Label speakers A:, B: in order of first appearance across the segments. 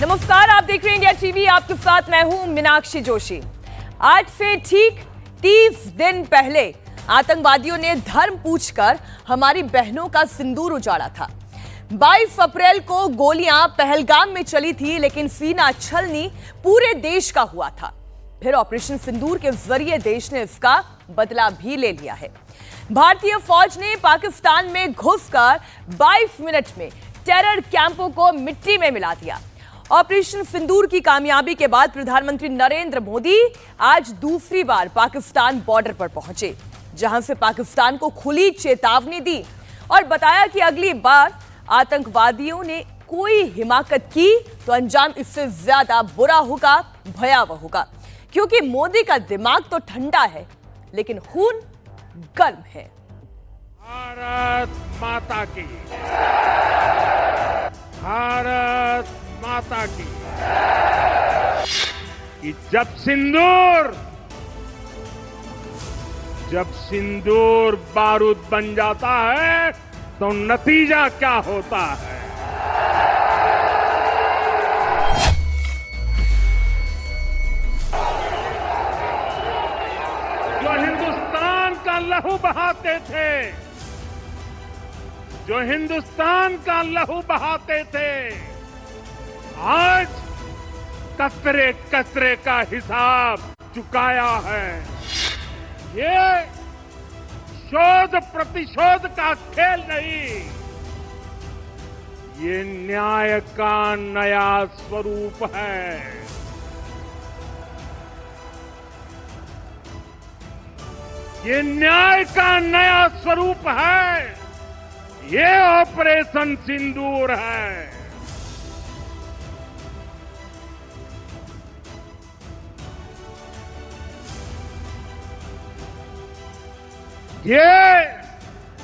A: नमस्कार, आप देख रहे हैं इंडिया टीवी। आपके साथ मैं हूं मीनाक्षी जोशी। आज से ठीक 30 दिन पहले आतंकवादियों ने धर्म पूछकर हमारी बहनों का सिंदूर उजाड़ा था। 22 अप्रैल को गोलियां पहलगाम में चली थी, लेकिन सीना छलनी पूरे देश का हुआ था। फिर ऑपरेशन सिंदूर के जरिए देश ने इसका बदला भी ले लिया है। भारतीय फौज ने पाकिस्तान में घुसकर 22 मिनट में टेरर कैंपों को मिट्टी में मिला दिया। ऑपरेशन सिंदूर की कामयाबी के बाद प्रधानमंत्री नरेंद्र मोदी आज दूसरी बार पाकिस्तान बॉर्डर पर पहुंचे, जहां से पाकिस्तान को खुली चेतावनी दी और बताया कि अगली बार आतंकवादियों ने कोई हिमाकत की तो अंजाम इससे ज्यादा बुरा होगा, भयावह होगा। क्योंकि मोदी का दिमाग तो ठंडा है, लेकिन खून गर्म है।
B: भारत माता की, भारत माता की। कि जब सिंदूर बारूद बन जाता है तो नतीजा क्या होता है। जो हिंदुस्तान का लहू बहाते थे, जो हिंदुस्तान का लहू बहाते थे, आज कतरे कतरे का हिसाब चुकाया है। ये शोध प्रतिशोध का खेल नहीं, ये न्याय का नया स्वरूप है। ये न्याय का नया स्वरूप है। ये ऑपरेशन सिंदूर है। ये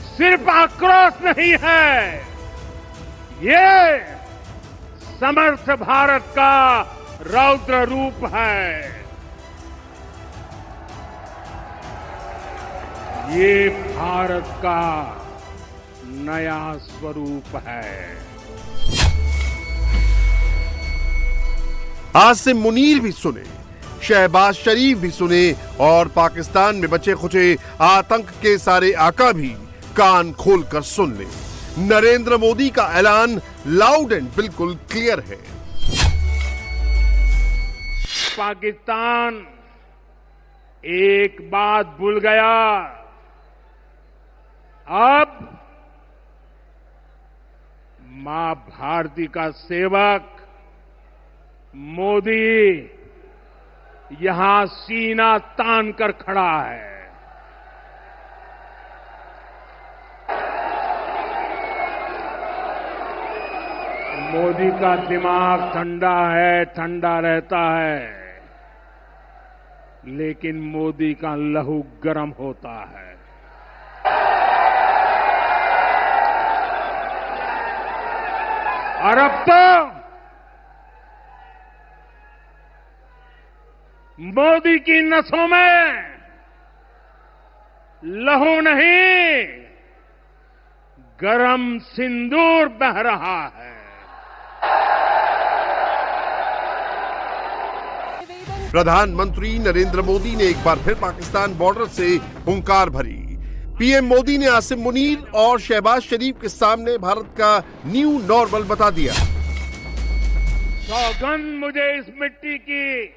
B: सिर्फ आक्रोश नहीं है, ये समर्थ भारत का रौद्र रूप है। ये भारत का नया स्वरूप है।
C: आसिम मुनीर भी सुने, शहबाज शरीफ भी सुने और पाकिस्तान में बचे खुचे आतंक के सारे आका भी कान खोलकर सुन ले। नरेंद्र मोदी का ऐलान लाउड एंड बिल्कुल क्लियर है।
B: पाकिस्तान एक बात भूल गया, अब मां भारती का सेवक मोदी यहां सीना तान कर खड़ा है। मोदी का दिमाग ठंडा है, ठंडा रहता है, लेकिन मोदी का लहू गर्म होता है। और अब तो मोदी की नसों में लहू नहीं, गरम सिंदूर बह रहा है।
C: प्रधानमंत्री नरेंद्र मोदी ने एक बार फिर पाकिस्तान बॉर्डर से हुंकार भरी। पीएम मोदी ने आसिम मुनीर और शहबाज शरीफ के सामने भारत का न्यू नॉर्मल बता दिया।
B: सौगंध मुझे इस मिट्टी की,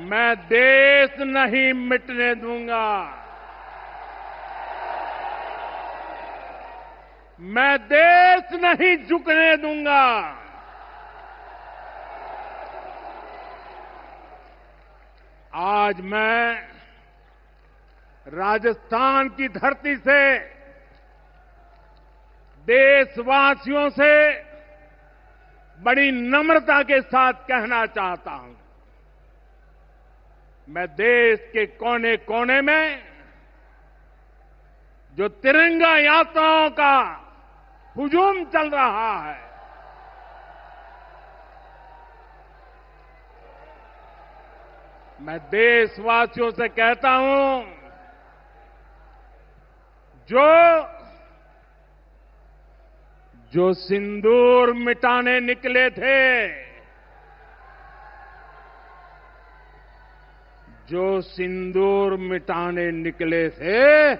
B: मैं देश नहीं मिटने दूंगा, मैं देश नहीं झुकने दूंगा। आज मैं राजस्थान की धरती से देशवासियों से बड़ी नम्रता के साथ कहना चाहता हूं, मैं देश के कोने कोने में जो तिरंगा यात्राओं का हुजूम चल रहा है, मैं देशवासियों से कहता हूं, जो जो सिंदूर मिटाने निकले थे, जो सिंदूर मिटाने निकले थे,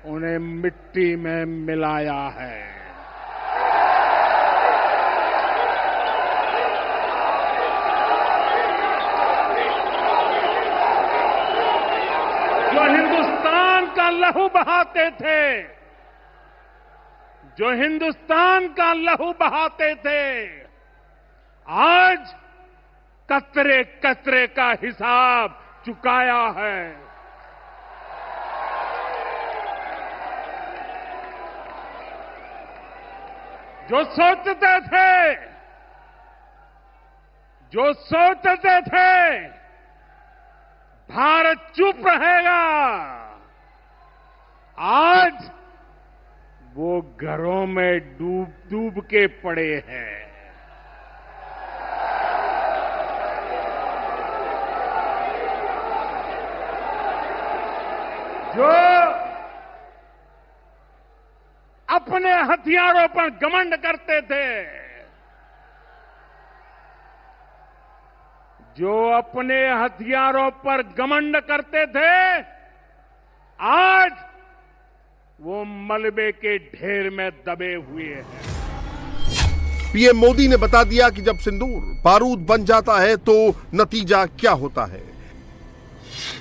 B: उन्हें मिट्टी में मिलाया है। जो हिंदुस्तान का लहू बहाते थे, जो हिंदुस्तान का लहू बहाते थे, आज कतरे कतरे का हिसाब चुकाया है। जो सोचते थे भारत चुप रहेगा, आज वो घरों में डूब डूब के पड़े हैं। जो अपने हथियारों पर घमंड करते थे, जो अपने हथियारों पर घमंड करते थे, आज वो मलबे के ढेर में दबे हुए हैं।
C: पीएम मोदी ने बता दिया कि जब सिंदूर बारूद बन जाता है तो नतीजा क्या होता है।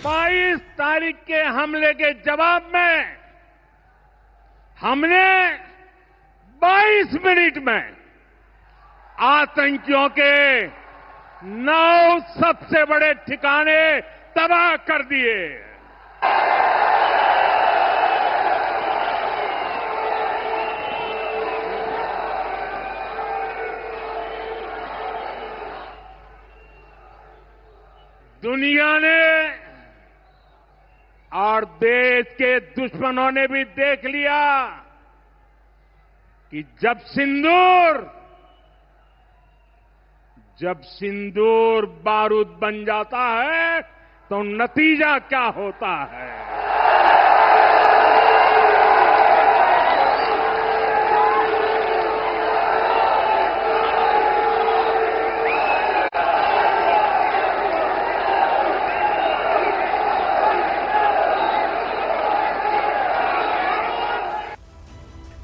B: 22 तारीख के हमले के जवाब में हमने 22 मिनट में आतंकियों के 9 सबसे बड़े ठिकाने तबाह कर दिए। दुनिया ने और देश के दुश्मनों ने भी देख लिया कि जब सिंदूर बारूद बन जाता है तो नतीजा क्या होता है।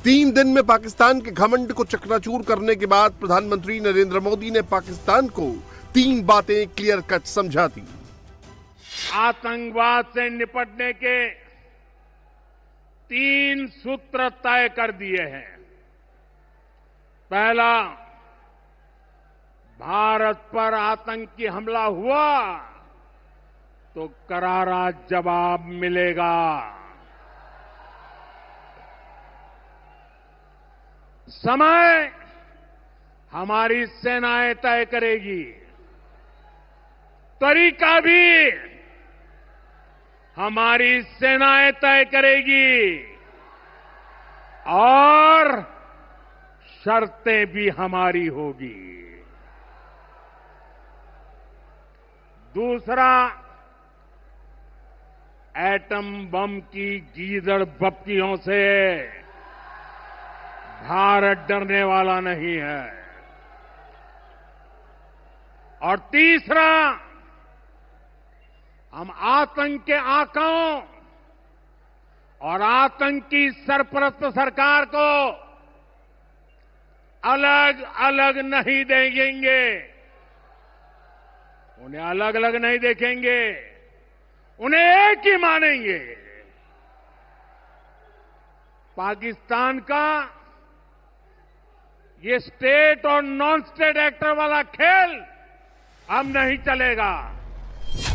C: तीन दिन में पाकिस्तान के घमंड को चकनाचूर करने के बाद प्रधानमंत्री नरेंद्र मोदी ने पाकिस्तान को 3 बातें क्लियर कट समझा दी।
B: आतंकवाद से निपटने के 3 सूत्र तय कर दिए हैं। पहला, भारत पर आतंकी हमला हुआ तो करारा जवाब मिलेगा। समय हमारी सेनाएं तय करेगी, तरीका भी हमारी सेनाएं तय करेगी और शर्तें भी हमारी होगी। दूसरा, एटम बम की गीदड़ बप्तियों से भारत डरने वाला नहीं है। और तीसरा, हम आतंक के आकाओं और आतंकी सरपरस्त सरकार को अलग अलग नहीं देखेंगे, उन्हें अलग अलग नहीं देखेंगे, उन्हें एक ही मानेंगे। पाकिस्तान का ये स्टेट और नॉन स्टेट एक्टर वाला खेल अब नहीं चलेगा।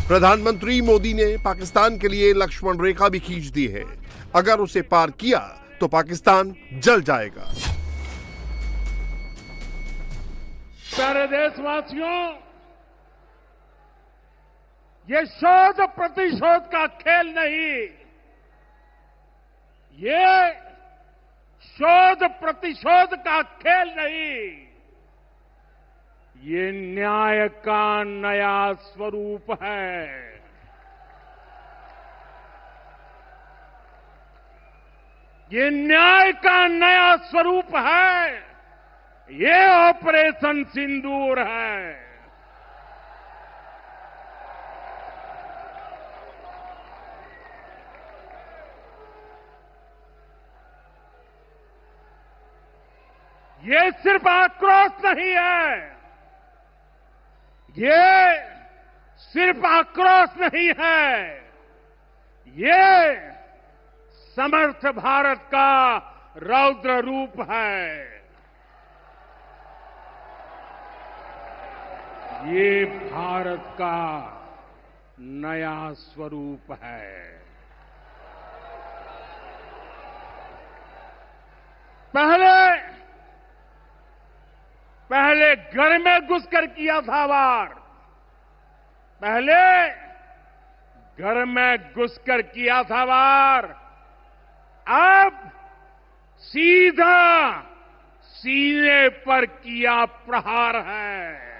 C: प्रधानमंत्री मोदी ने पाकिस्तान के लिए लक्ष्मण रेखा भी खींच दी है। अगर उसे पार किया तो पाकिस्तान जल जाएगा।
B: प्यारे देशवासियों, ये शोध प्रतिशोध का खेल नहीं, ये शोध प्रतिशोध का खेल नहीं, ये न्याय का नया स्वरूप है। ये न्याय का नया स्वरूप है ये ऑपरेशन सिंदूर है। ये सिर्फ आक्रोश नहीं है, ये सिर्फ आक्रोश नहीं है, ये समर्थ भारत का रौद्र रूप है। ये भारत का नया स्वरूप है। पहले घर में घुसकर किया था वार, पहले घर में घुसकर किया था वार, अब सीधा सीने पर किया प्रहार है।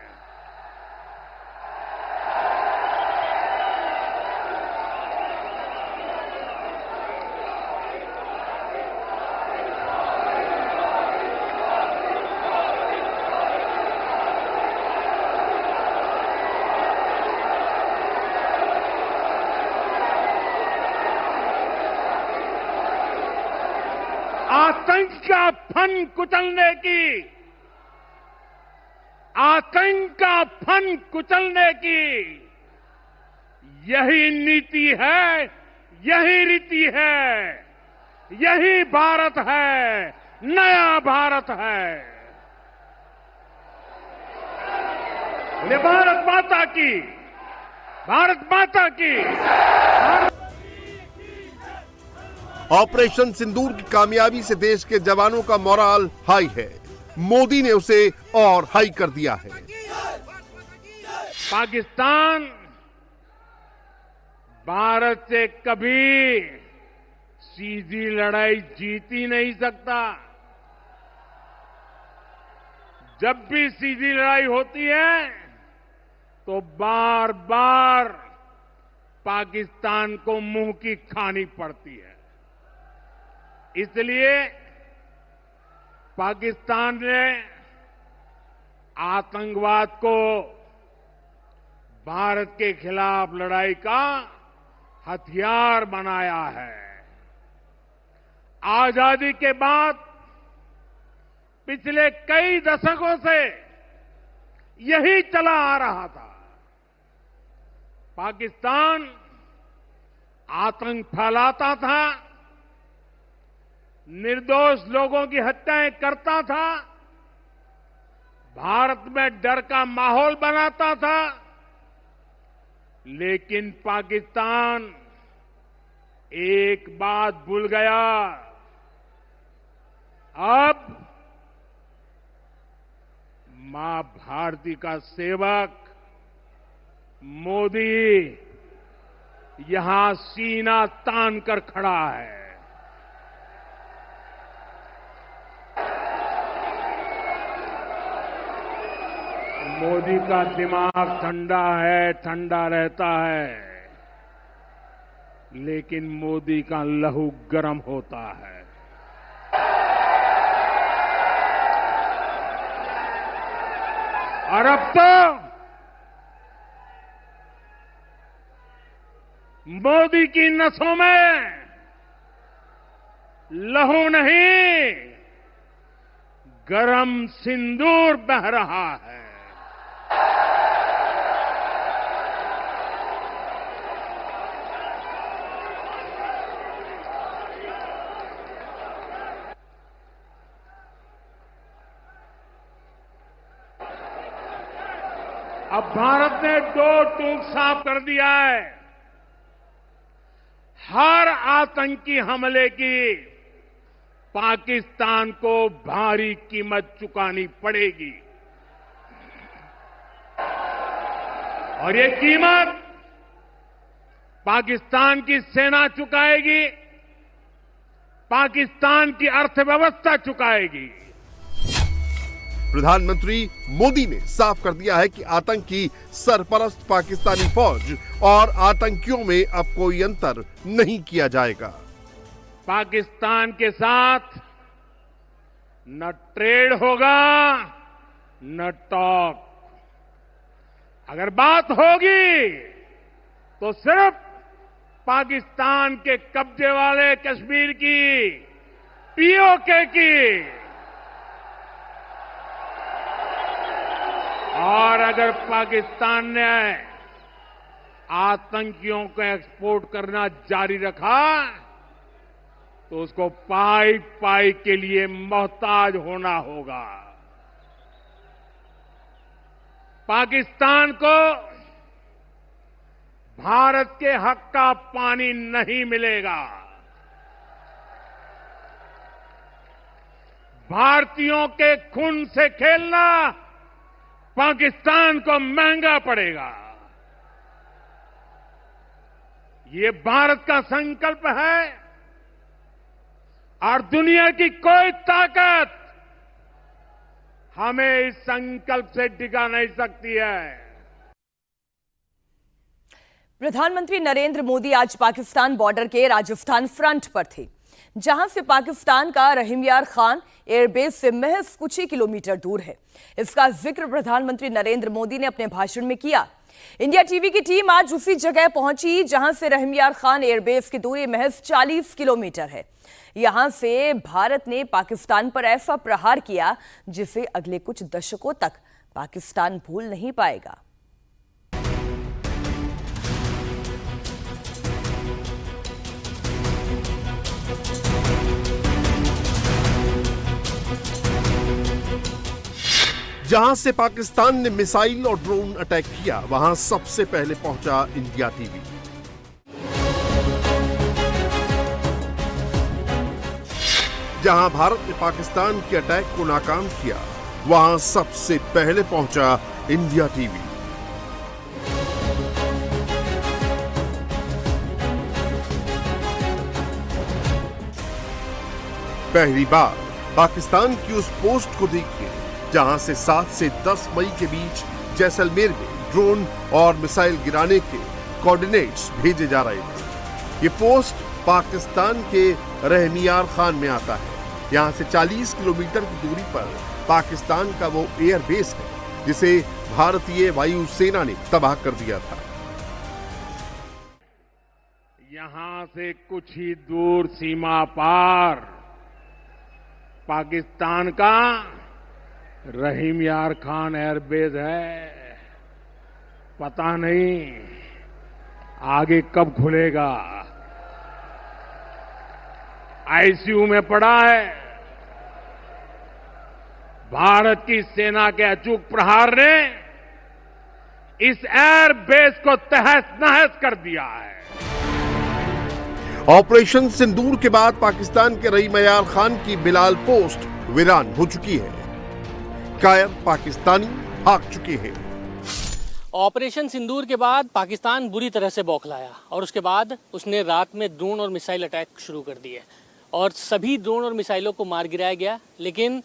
B: आतंक का फन कुचलने की, आतंक का फन कुचलने की यही नीति है, यही रीति है, यही भारत है, नया भारत है। बोले भारत माता की, भारत माता की।
C: ऑपरेशन सिंदूर की कामयाबी से देश के जवानों का मोराल हाई है। मोदी ने उसे और हाई कर दिया है।
B: पाकिस्तान भारत से कभी सीधी लड़ाई जीत ही नहीं सकता। जब भी सीधी लड़ाई होती है तो बार बार पाकिस्तान को मुंह की खानी पड़ती है। इसलिए पाकिस्तान ने आतंकवाद को भारत के खिलाफ लड़ाई का हथियार बनाया है। आजादी के बाद पिछले कई दशकों से यही चला आ रहा था। पाकिस्तान आतंक फैलाता था, निर्दोष लोगों की हत्याएं करता था, भारत में डर का माहौल बनाता था, लेकिन पाकिस्तान एक बात भूल गया। अब मां भारती का सेवक मोदी यहां सीना तान कर खड़ा है। मोदी का दिमाग ठंडा है, ठंडा रहता है, लेकिन मोदी का लहू गर्म होता है। और अब तो मोदी की नसों में लहू नहीं, गरम सिंदूर बह रहा है। अब भारत ने दो टूक साफ कर दिया है। हर आतंकी हमले की पाकिस्तान को भारी कीमत चुकानी पड़ेगी और ये कीमत पाकिस्तान की सेना चुकाएगी, पाकिस्तान की अर्थव्यवस्था चुकाएगी।
C: प्रधानमंत्री मोदी ने साफ कर दिया है कि आतंकी सरपरस्त पाकिस्तानी फौज और आतंकियों में अब कोई अंतर नहीं किया जाएगा।
B: पाकिस्तान के साथ न ट्रेड होगा न टॉक। अगर बात होगी तो सिर्फ पाकिस्तान के कब्जे वाले कश्मीर की, पीओके की। और अगर पाकिस्तान ने आतंकियों को एक्सपोर्ट करना जारी रखा तो उसको पाई पाई के लिए मोहताज होना होगा। पाकिस्तान को भारत के हक का पानी नहीं मिलेगा। भारतीयों के खून से खेलना पाकिस्तान को महंगा पड़ेगा। ये भारत का संकल्प है और दुनिया की कोई ताकत हमें इस संकल्प से टिका नहीं सकती है।
A: प्रधानमंत्री नरेंद्र मोदी आज पाकिस्तान बॉर्डर के राजस्थान फ्रंट पर थे, जहां से पाकिस्तान का रहीम यार खान एयरबेस से महज कुछ ही किलोमीटर दूर है। इसका जिक्र प्रधानमंत्री नरेंद्र मोदी ने अपने भाषण में किया। इंडिया टीवी की टीम आज उसी जगह पहुंची जहां से रहीम यार खान एयरबेस की दूरी महज 40 किलोमीटर है। यहां से भारत ने पाकिस्तान पर ऐसा प्रहार किया जिसे अगले कुछ दशकों तक पाकिस्तान भूल नहीं पाएगा।
C: जहां से पाकिस्तान ने मिसाइल और ड्रोन अटैक किया, वहां सबसे पहले पहुंचा इंडिया टीवी। जहां भारत ने पाकिस्तान के अटैक को नाकाम किया, वहां सबसे पहले पहुंचा इंडिया टीवी। पहली बार पाकिस्तान की उस पोस्ट को देखिए जहां से 7 से 10 मई के बीच जैसलमेर में ड्रोन और मिसाइल गिराने के कोऑर्डिनेट्स भेजे जा रहे थे। ये पोस्ट पाकिस्तान के रहीम यार खान में आता है। यहां से 40 किलोमीटर की दूरी पर पाकिस्तान का वो एयरबेस है जिसे भारतीय वायुसेना ने तबाह कर दिया था।
B: यहां से कुछ ही दूर सीमा पार पाकिस्तान का रहीम यार खान एयरबेस है। पता नहीं आगे कब खुलेगा। आईसीयू में पड़ा है। भारत की सेना के अचूक प्रहार ने इस एयरबेस को तहस नहस कर दिया है।
C: ऑपरेशन सिंदूर के बाद पाकिस्तान के रहीम यार खान की बिलाल पोस्ट वीरान हो चुकी है। कायर पाकिस्तानी भाग चुके हैं।
D: ऑपरेशन सिंदूर के बाद पाकिस्तान बुरी तरह से बौखलाया और उसके बाद उसने रात में ड्रोन और मिसाइल अटैक शुरू कर दिए और सभी ड्रोन और मिसाइलों को मार गिराया गया। लेकिन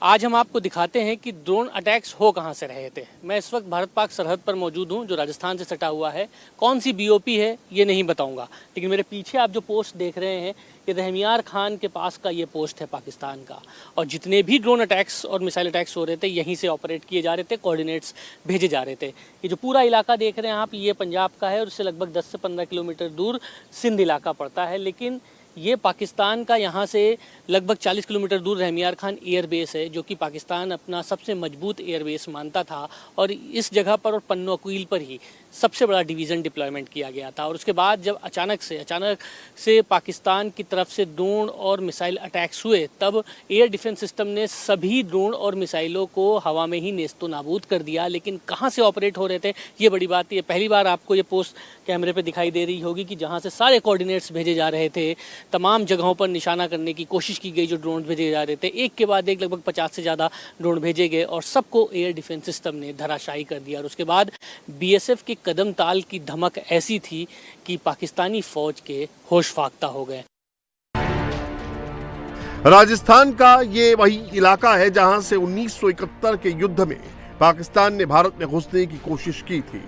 D: आज हम आपको दिखाते हैं कि ड्रोन अटैक्स हो कहां से रहे थे। मैं इस वक्त भारत पाक सरहद पर मौजूद हूं जो राजस्थान से सटा हुआ है। कौन सी बीओपी है ये नहीं बताऊंगा, लेकिन मेरे पीछे आप जो पोस्ट देख रहे हैं ये रहीम यार खान के पास का ये पोस्ट है पाकिस्तान का। और जितने भी ड्रोन अटैक्स और मिसाइल अटैक्स हो रहे थे यहीं से ऑपरेट किए जा रहे थे, कोऑर्डिनेट्स भेजे जा रहे थे। ये जो पूरा इलाका देख रहे हैं आप, ये पंजाब का है और उससे लगभग 10 से 15 किलोमीटर दूर सिंध इलाका पड़ता है। लेकिन ये पाकिस्तान का यहाँ से लगभग 40 किलोमीटर दूर रहीम यार खान एयरबेस है जो कि पाकिस्तान अपना सबसे मजबूत एयरबेस मानता था। और इस जगह पर और पन्नोकुईल पर ही सबसे बड़ा डिवीज़न डिप्लॉयमेंट किया गया था। और उसके बाद जब अचानक से पाकिस्तान की तरफ से ड्रोन और मिसाइल अटैक्स हुए, तब एयर डिफेंस सिस्टम ने सभी ड्रोन और मिसाइलों को हवा में ही नेस्तो नाबूद कर दिया। लेकिन कहाँ से ऑपरेट हो रहे थे ये बड़ी बात है। पहली बार आपको ये पोस्ट कैमरे पे दिखाई दे रही होगी कि जहाँ से सारे कोऑर्डिनेट्स भेजे जा रहे थे, तमाम जगहों पर निशाना करने की कोशिश की गई जो ड्रोन भेजे जा रहे थे। एक के बाद एक लगभग 50 से ज़्यादा ड्रोन भेजे गए और सबको एयर डिफेंस सिस्टम ने धराशायी कर दिया। और उसके बाद बीएसएफ के कदम ताल की धमक ऐसी थी कि पाकिस्तानी फौज के होश फाख्ता हो गए।
C: राजस्थान का ये वही इलाका है जहां से 1971 के युद्ध में पाकिस्तान ने भारत में घुसने की कोशिश की थी।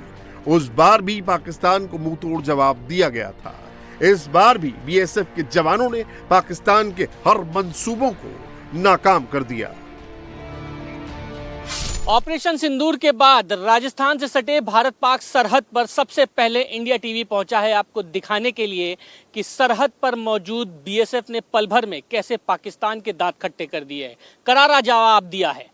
C: उस बार भी पाकिस्तान को मुंह तोड़ जवाब दिया गया था। इस बार भी बीएसएफ के जवानों ने पाकिस्तान के हर मंसूबों को नाकाम कर दिया।
D: ऑपरेशन सिंदूर के बाद राजस्थान से सटे भारत पाक सरहद पर सबसे पहले इंडिया टीवी पहुंचा है आपको दिखाने के लिए कि सरहद पर मौजूद बीएसएफ ने पल भर में कैसे पाकिस्तान के दांत खट्टे कर दिए हैं। करारा जवाब दिया है।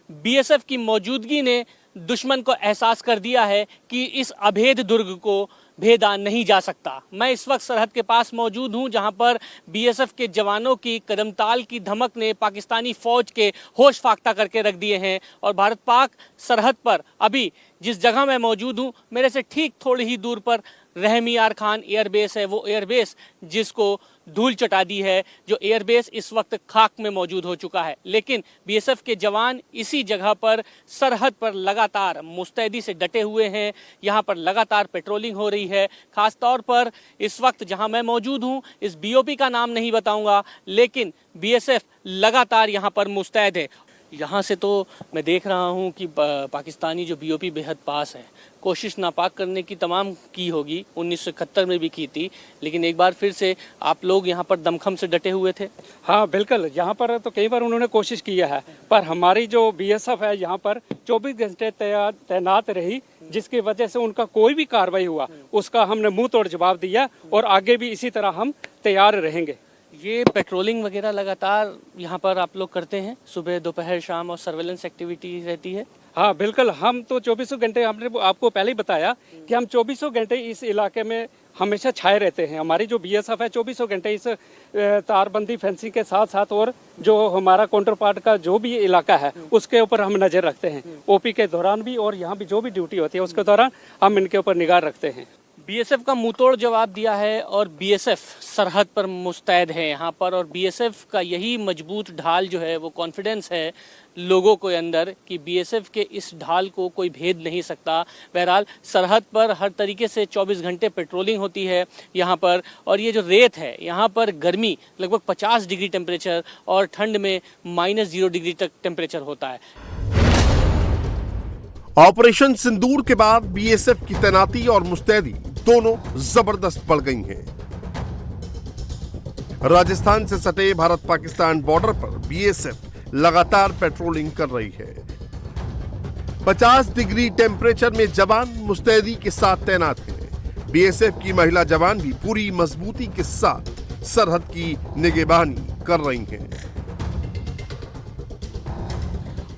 D: बीएसएफ की मौजूदगी ने दुश्मन को एहसास कर दिया है कि इस अभेद दुर्ग को भेदा नहीं जा सकता। मैं इस वक्त सरहद के पास मौजूद हूं जहां पर बीएसएफ के जवानों की कदमताल की धमक ने पाकिस्तानी फौज के होश फाख्ता करके रख दिए हैं और भारत पाक सरहद पर अभी जिस जगह मैं मौजूद हूं मेरे से ठीक थोड़ी ही दूर पर रहमियार खान एयरबेस है, वो एयरबेस जिसको धूल चटा दी है, जो एयरबेस इस वक्त खाक में मौजूद हो चुका है। लेकिन बीएसएफ के जवान इसी जगह पर सरहद पर लगातार मुस्तैदी से डटे हुए हैं। यहाँ पर लगातार पेट्रोलिंग हो रही है। खास तौर पर इस वक्त जहाँ मैं मौजूद हूँ, इस बीओपी का नाम नहीं बताऊंगा, लेकिन बीएसएफ लगातार यहाँ पर मुस्तैद है। यहाँ से तो मैं देख रहा हूँ कि पाकिस्तानी जो बीओपी बेहद पास है, कोशिश नापाक करने की तमाम की होगी, 1971 में भी की थी, लेकिन एक बार फिर से आप लोग यहाँ पर दमखम से डटे हुए थे।
E: हाँ बिल्कुल, यहाँ पर तो कई बार उन्होंने कोशिश किया है, पर हमारी जो बीएसएफ है यहाँ पर 24 घंटे तैनात रही, जिसकी वजह से उनका कोई भी कार्रवाई हुआ उसका हमने मुंह तोड़ जवाब दिया और आगे भी इसी तरह हम तैयार रहेंगे।
D: ये पेट्रोलिंग वगैरह लगातार यहाँ पर आप लोग करते हैं, सुबह दोपहर शाम, और सर्वेलेंस एक्टिविटी रहती है?
E: हाँ बिल्कुल, हम तो 24 घंटे, हमने आपको पहले ही बताया कि हम 24 घंटे इस इलाके में हमेशा छाए रहते हैं। हमारी जो बीएसएफ है 24 घंटे इस तारबंदी फेंसिंग के साथ साथ और जो हमारा काउंटर पार्ट का जो भी इलाका है उसके ऊपर हम नजर रखते हैं। ओपी के दौरान भी और यहाँ भी जो भी ड्यूटी होती है उसके दौरान हम इनके ऊपर निगाह रखते हैं।
D: बीएसएफ का मुंहतोड़ जवाब दिया है और बीएसएफ सरहद पर मुस्तैद है यहाँ पर, और बीएसएफ का यही मजबूत ढाल जो है वो कॉन्फिडेंस है लोगों के अंदर कि बीएसएफ के इस ढाल को कोई भेद नहीं सकता। बहरहाल सरहद पर हर तरीके से 24 घंटे पेट्रोलिंग होती है यहाँ पर, और ये जो रेत है यहाँ पर गर्मी लगभग 50 डिग्री टेम्परेचर और ठंड में -0 डिग्री तक टेम्परेचर होता है।
C: ऑपरेशन सिंदूर के बाद बीएसएफ की तैनाती और मुस्तैदी दोनों जबरदस्त बढ़ गई हैं। राजस्थान से सटे भारत पाकिस्तान बॉर्डर पर बीएसएफ लगातार पेट्रोलिंग कर रही है। 50 डिग्री टेम्परेचर में जवान मुस्तैदी के साथ तैनात हैं। बीएसएफ की महिला जवान भी पूरी मजबूती के साथ सरहद की निगरानी कर रही हैं।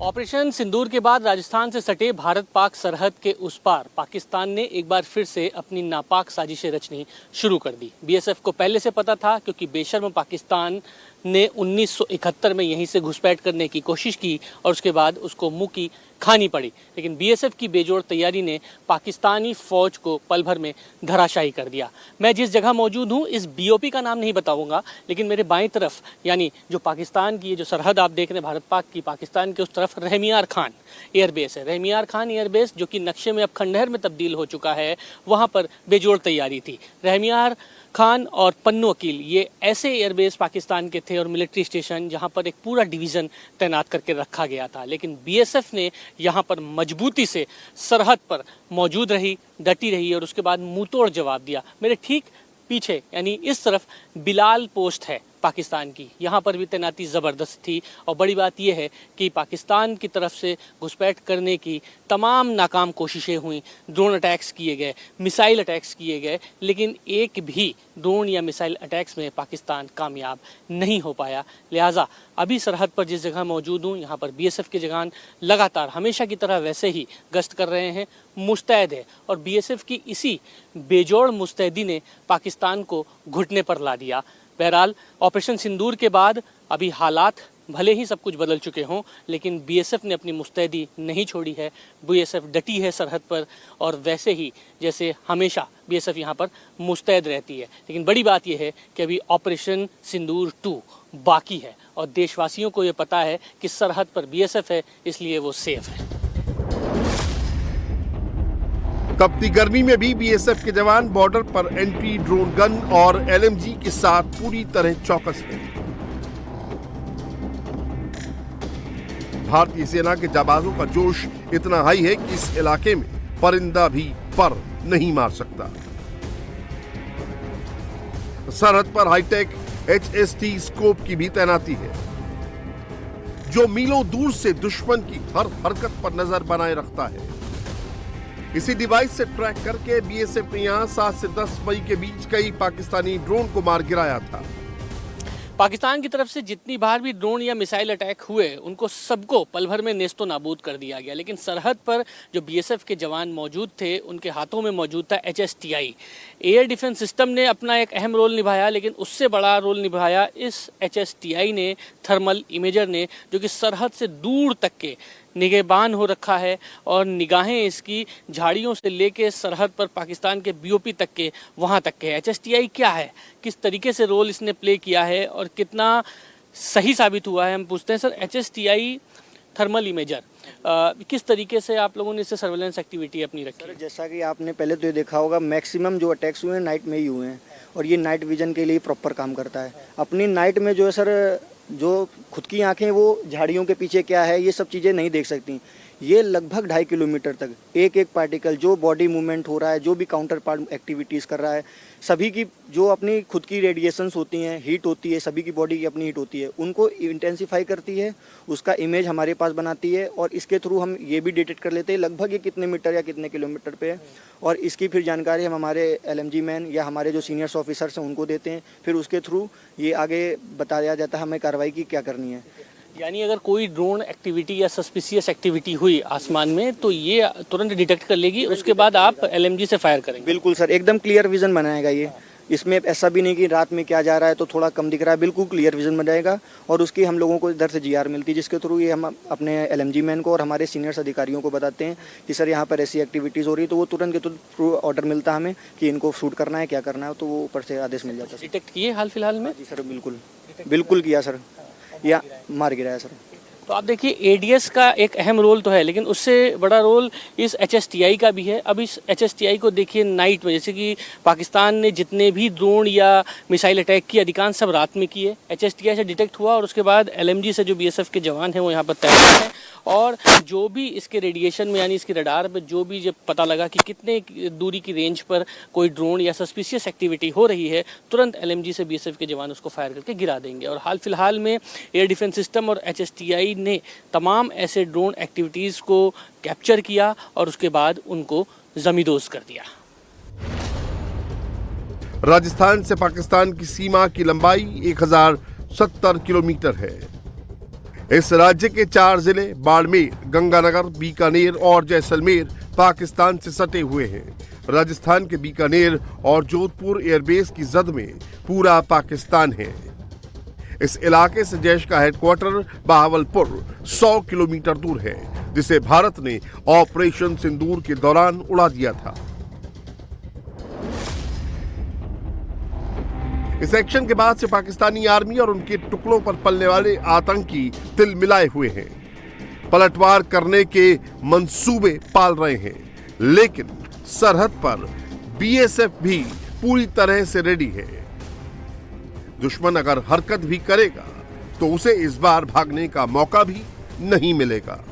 D: ऑपरेशन सिंदूर के बाद राजस्थान से सटे भारत पाक सरहद के उस पार पाकिस्तान ने एक बार फिर से अपनी नापाक साजिशें रचनी शुरू कर दी। बीएसएफ को पहले से पता था, क्योंकि बेशर्म पाकिस्तान ने 1971 में यहीं से घुसपैठ करने की कोशिश की और उसके बाद उसको मुंह की खानी पड़ी। लेकिन बीएसएफ की बेजोड़ तैयारी ने पाकिस्तानी फौज को पल भर में धराशायी कर दिया। मैं जिस जगह मौजूद हूँ, इस बीओपी का नाम नहीं बताऊंगा, लेकिन मेरे बाईं तरफ यानी जो पाकिस्तान की जो सरहद आप देख रहे हैं भारत पाक की, पाकिस्तान के उस तरफ रहमियार खान एयरबेस है। रहमियार खान एयरबेस जो कि नक्शे में अब खंडहर में तब्दील हो चुका है, वहाँ पर बेजोड़ तैयारी थी। रहमियार खान और पन्नू वकील ये ऐसे एयरबेस पाकिस्तान के थे और मिलिट्री स्टेशन जहां पर एक पूरा डिवीज़न तैनात करके रखा गया था। लेकिन बीएसएफ ने यहां पर मजबूती से सरहद पर मौजूद रही, डटी रही और उसके बाद मुंहतोड़ जवाब दिया। मेरे ठीक पीछे यानी इस तरफ बिलाल पोस्ट है पाकिस्तान की, यहाँ पर भी तैनाती ज़बरदस्त थी। और बड़ी बात यह है कि पाकिस्तान की तरफ से घुसपैठ करने की तमाम नाकाम कोशिशें हुई, ड्रोन अटैक्स किए गए, मिसाइल अटैक्स किए गए, लेकिन एक भी ड्रोन या मिसाइल अटैक्स में पाकिस्तान कामयाब नहीं हो पाया। लिहाजा अभी सरहद पर जिस जगह मौजूद हूँ, यहाँ पर बीएसएफ के जवान लगातार हमेशा की तरह वैसे ही गश्त कर रहे हैं, मुस्तैद है। और बीएसएफ की इसी बेजोड़ मुस्तैदी ने पाकिस्तान को घुटने पर ला दिया। बहरहाल ऑपरेशन सिंदूर के बाद अभी हालात भले ही सब कुछ बदल चुके हों, लेकिन बीएसएफ ने अपनी मुस्तैदी नहीं छोड़ी है। बीएसएफ डटी है सरहद पर और वैसे ही जैसे हमेशा बीएसएफ यहाँ पर मुस्तैद रहती है। लेकिन बड़ी बात यह है कि अभी ऑपरेशन सिंदूर 2 बाकी है और देशवासियों को ये पता है कि सरहद पर बीएसएफ है, इसलिए वो सेफ है।
C: तपती गर्मी में भी बीएसएफ के जवान बॉर्डर पर एंटी ड्रोन गन और एलएमजी के साथ पूरी तरह चौकस हैं। भारतीय सेना के जाबाजों का जोश इतना हाई है कि इस इलाके में परिंदा भी पर नहीं मार सकता। सरहद पर हाईटेक HST स्कोप की भी तैनाती है। जो मीलों दूर से दुश्मन की हर हरकत पर नजर बनाए रखता है। इसी डिवाइस से ट्रैक करके बीएसएफ ने यहां 7 से 10 मई के बीच कई पाकिस्तानी ड्रोन को मार गिराया था।
D: पाकिस्तान की तरफ से जितनी बार भी ड्रोन या मिसाइल अटैक हुए उनको सबको पल भर में नेस्तो नाबूद कर दिया गया, लेकिन सरहद पर जो बीएसएफ के जवान मौजूद थे उनके हाथों में मौजूद था HSTI। एयर डिफेंस सिस्टम ने अपना एक अहम रोल निभाया, लेकिन उससे बड़ा रोल निभाया इस HSTI ने, थर्मल इमेजर ने, जो कि सरहद से दूर तक के निगहबान हो रखा है और निगाहें इसकी झाड़ियों से लेके सरहद पर पाकिस्तान के BOP तक के वहाँ तक के है। HSTI क्या है, किस तरीके से रोल इसने प्ले किया है और कितना सही साबित हुआ है, हम पूछते हैं। सर, HSTI थर्मल इमेजर किस तरीके से आप लोगों ने इससे सर्वेलेंस एक्टिविटी अपनी रखी?
F: सर, जैसा कि आपने पहले तो ये देखा होगा, मैक्सिमम जो अटैक्स हुए हैं नाइट में ही हुए हैं और ये नाइट विजन के लिए प्रॉपर काम करता है। अपनी नाइट में जो है सर, जो खुद की आंखें वो झाड़ियों के पीछे क्या है ये सब चीज़ें नहीं देख सकती। ये लगभग 2.5 किलोमीटर तक एक एक पार्टिकल जो बॉडी मूवमेंट हो रहा है, जो भी काउंटर पार्ट एक्टिविटीज़ कर रहा है, सभी की जो अपनी खुद की रेडिएशंस होती हैं, हीट होती है, सभी की बॉडी की अपनी हीट होती है, उनको इंटेंसिफाई करती है, उसका इमेज हमारे पास बनाती है और इसके थ्रू हम ये भी डिटेक्ट कर लेते हैं लगभग ये कितने मीटर या कितने किलोमीटर पे है और इसकी फिर जानकारी हम हमारे LMG मैन या हमारे जो सीनियर्स ऑफिसर्स हैं उनको देते हैं। फिर उसके थ्रू ये आगे बताया जाता है हमें कार्रवाई की क्या करनी है।
D: यानी अगर कोई ड्रोन एक्टिविटी या सस्पिशियस एक्टिविटी हुई आसमान में तो ये तुरंत डिटेक्ट कर लेगी, उसके बाद आप LMG से फायर करेंगे?
F: बिल्कुल सर, एकदम क्लियर विजन बनाएगा ये। इसमें ऐसा भी नहीं कि रात में क्या जा रहा है तो थोड़ा कम दिख रहा है, बिल्कुल क्लियर विजन बनाएगा और उसकी हम लोगों को इधर से GR मिलती है, जिसके थ्रू ये हम अपने LMG मैन को और हमारे सीनियर्स अधिकारियों को बताते हैं कि सर यहाँ पर ऐसी एक्टिविटीज़ हो रही है, तो वो तुरंत के थ्रू ऑर्डर मिलता है हमें कि इनको शूट करना है, क्या करना है, तो वो ऊपर से आदेश मिल जाता है।
D: डिटेक्ट किए हाल फिलहाल में?
F: जी सर, बिल्कुल किया सर, या मार गिराया सर।
D: तो आप देखिए, ADS का एक अहम रोल तो है, लेकिन उससे बड़ा रोल इस HSTI का भी है। अब इस HSTI को देखिए नाइट में, जैसे कि पाकिस्तान ने जितने भी ड्रोन या मिसाइल अटैक किए अधिकांश सब रात में किए। HSTI से डिटेक्ट हुआ और उसके बाद LMG से जो BSF के जवान हैं वो यहाँ पर तैनात हैं और जो भी इसके रेडिएशन में यानी इसकी रडार पर जो भी जब पता लगा कि कितने दूरी की रेंज पर कोई ड्रोन या सस्पिशियस एक्टिविटी हो रही है, तुरंत LMG से BSF के जवान उसको फायर करके गिरा देंगे। और हाल फिलहाल में एयर डिफेंस सिस्टम और HSTI ने तमाम ऐसे ड्रोन एक्टिविटीज़ को कैप्चर किया और उसके बाद उनको जमींदोज कर दिया।
C: राजस्थान से पाकिस्तान की सीमा की लंबाई 1070 किलोमीटर है। इस राज्य के 4 जिले बाड़मेर, गंगानगर, बीकानेर और जैसलमेर पाकिस्तान से सटे हुए हैं। राजस्थान के बीकानेर और जोधपुर एयरबेस की जद में पूरा पाकिस्तान है। इस इलाके से जैश का हेडक्वार्टर बहावलपुर 100 किलोमीटर दूर है, जिसे भारत ने ऑपरेशन सिंदूर के दौरान उड़ा दिया था। इस एक्शन के बाद से पाकिस्तानी आर्मी और उनके टुकड़ों पर पलने वाले आतंकी तिल मिलाए हुए हैं, पलटवार करने के मंसूबे पाल रहे हैं। लेकिन सरहद पर BSF भी पूरी तरह से रेडी है। दुश्मन अगर हरकत भी करेगा तो उसे इस बार भागने का मौका भी नहीं मिलेगा।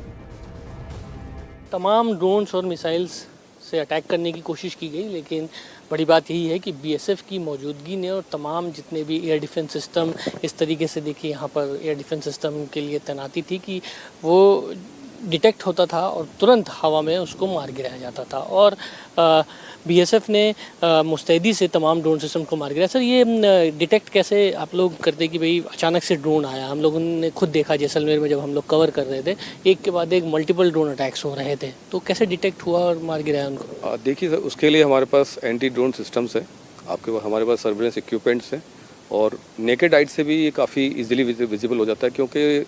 D: तमाम ड्रोन्स और मिसाइल्स से अटैक करने की कोशिश की गई, लेकिन बड़ी बात यही है कि BSF की मौजूदगी ने और तमाम जितने भी एयर डिफेंस सिस्टम इस तरीके से देखिए यहाँ पर एयर डिफेंस सिस्टम के लिए तैनाती थी कि वो डिटेक्ट होता था और तुरंत हवा में उसको मार गिराया जाता था। और BSF ने मुस्तैदी से तमाम ड्रोन सिस्टम को मार गिराया। सर, ये डिटेक्ट कैसे आप लोग करते कि भाई अचानक से ड्रोन आया? हम लोगों ने खुद देखा जैसलमेर में जब हम लोग कवर कर रहे थे, एक के बाद एक मल्टीपल ड्रोन अटैक्स हो रहे थे, तो कैसे डिटेक्ट हुआ और मार गिराया उनको?
G: देखिए सर, उसके लिए हमारे पास एंटी ड्रोन सिस्टम्स है, हमारे पास सर्विलेंस इक्विपमेंट्स हैं और नेकेड आइट से भी ये काफ़ी इजीली विजिबल हो जाता है, क्योंकि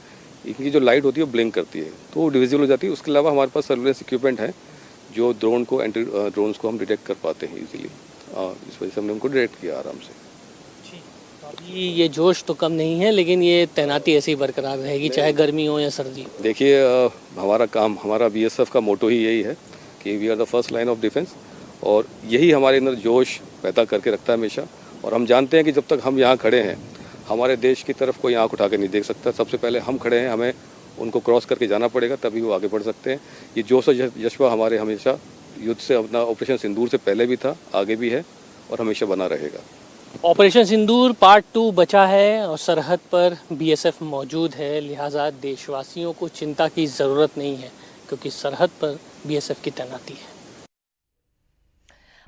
G: इनकी जो लाइट होती है वो ब्लिंक करती है तो विजिबल हो जाती है। उसके अलावा हमारे पास सर्विलेंस इक्विपमेंट है जो एंटी ड्रोन्स को हम डिटेक्ट कर पाते हैं इजीली। इस वजह से हमने उनको डिटेक्ट किया आराम से।
D: अभी ये जोश तो कम नहीं है, लेकिन ये तैनाती ऐसे ही बरकरार रहेगी चाहे गर्मी हो या सर्दी।
G: देखिए, हमारा BSF का मोटो ही यही है कि we are the first line of defence और यही हमारे अंदर जोश पैदा करके रखता है हमेशा। और हम जानते हैं कि जब तक हम यहाँ खड़े हैं हमारे देश की तरफ कोई आँख उठा के नहीं देख सकता। सबसे पहले हम खड़े हैं, हमें उनको क्रॉस करके जाना पड़ेगा, तभी वो आगे बढ़ सकते हैं। ये जोश और जज्बा हमारे हमेशा युद्ध से अपना ऑपरेशन सिंदूर से पहले भी था, आगे भी है और हमेशा बना रहेगा।
D: ऑपरेशन सिंदूर पार्ट 2 बचा है और सरहद पर बीएसएफ मौजूद है, लिहाजा देशवासियों को चिंता की ज़रूरत नहीं है क्योंकि सरहद पर बीएसएफ की तैनाती है।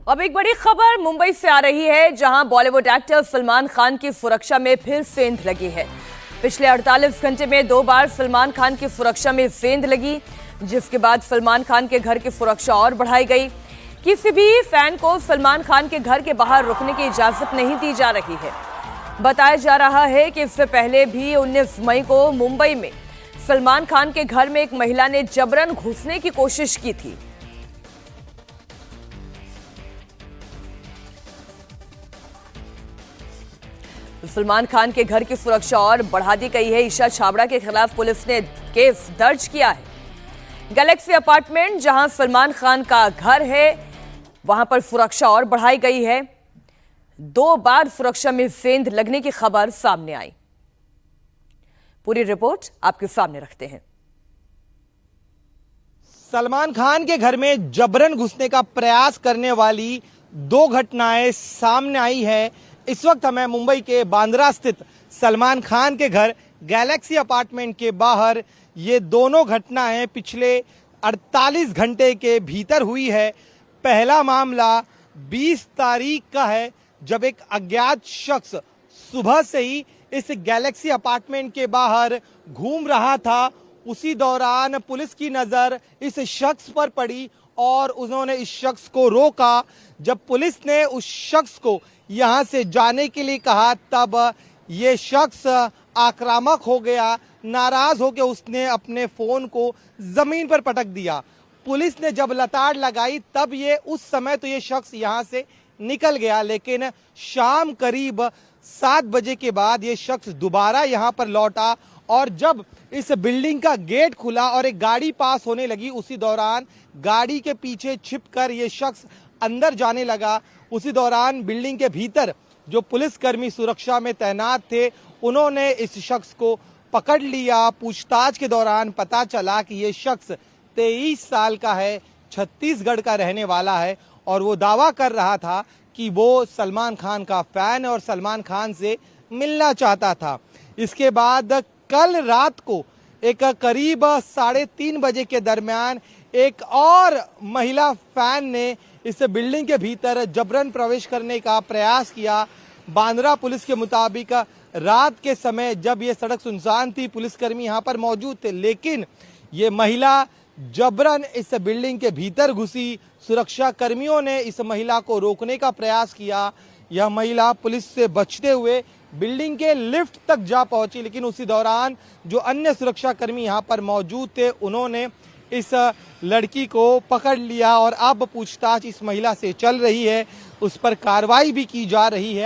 A: अब एक बड़ी खबर मुंबई से आ रही है, जहां बॉलीवुड एक्टर सलमान खान की सुरक्षा में फिर सेंध लगी है। पिछले 48 घंटे में 2 बार सलमान खान की सुरक्षा में सेंध लगी, जिसके बाद सलमान खान के घर की सुरक्षा और बढ़ाई गई। किसी भी फैन को सलमान खान के घर के बाहर रुकने की इजाजत नहीं दी जा रही है। बताया जा रहा है कि इससे पहले भी 19 मई को मुंबई में सलमान खान के घर में एक महिला ने जबरन घुसने की कोशिश की थी। सलमान खान के घर की सुरक्षा और बढ़ा दी गई है। ईशा छाबड़ा के खिलाफ पुलिस ने केस दर्ज किया है। गैलेक्सी अपार्टमेंट, जहां सलमान खान का घर है, वहां पर सुरक्षा और बढ़ाई गई है। 2 बार सुरक्षा में सेंध लगने की खबर सामने आई। पूरी रिपोर्ट आपके सामने रखते हैं।
H: सलमान खान के घर में जबरन घुसने का प्रयास करने वाली 2 घटनाएं सामने आई है। इस वक्त हमें मुंबई के बांद्रा स्थित सलमान खान के घर गैलेक्सी अपार्टमेंट के बाहर ये दोनों घटनाएं पिछले 48 घंटे के भीतर हुई है। पहला मामला 20 तारीख का है, जब एक अज्ञात शख्स सुबह से ही इस गैलेक्सी अपार्टमेंट के बाहर घूम रहा था। उसी दौरान पुलिस की नजर इस शख्स पर पड़ी और उन्होंने इस शख्स को रोका। जब पुलिस ने उस शख्स को यहां से जाने के लिए कहा, तब ये शख्स आक्रामक हो गया। नाराज होकर उसने अपने फोन को जमीन पर पटक दिया। पुलिस ने जब लताड़ लगाई, तब ये उस समय तो ये शख्स यहां से निकल गया, लेकिन शाम करीब 7 बजे के बाद ये शख्स दोबारा यहां पर लौटा और जब इस बिल्डिंग का गेट खुला और एक गाड़ी पास होने लगी, उसी दौरान गाड़ी के पीछे छिपकर ये शख्स अंदर जाने लगा। उसी दौरान बिल्डिंग के भीतर जो पुलिसकर्मी सुरक्षा में तैनात थे, उन्होंने इस शख्स को पकड़ लिया। पूछताछ के दौरान पता चला कि ये शख्स 23 साल का है, छत्तीसगढ़ का रहने वाला है और वो दावा कर रहा था कि वो सलमान खान का फैन है और सलमान खान से मिलना चाहता था। इसके बाद कल रात को एक करीब 3:30 बजे के दरमियान एक और महिला फैन ने इस बिल्डिंग के भीतर जबरन प्रवेश करने का प्रयास किया। बांद्रा पुलिस के मुताबिक रात के समय जब ये सड़क सुनसान थी, पुलिसकर्मी यहाँ पर मौजूद थे, लेकिन ये महिला जबरन इस बिल्डिंग के भीतर घुसी। सुरक्षा कर्मियों ने इस महिला को रोकने का प्रयास किया। यह महिला पुलिस से बचते हुए बिल्डिंग के लिफ्ट तक जा पहुंची, लेकिन उसी दौरान जो अन्य सुरक्षा कर्मी यहाँ पर मौजूद थे, उन्होंने इस लड़की को पकड़ लिया और अब पूछताछ इस महिला से चल रही है, उस पर कार्रवाई भी की जा रही है।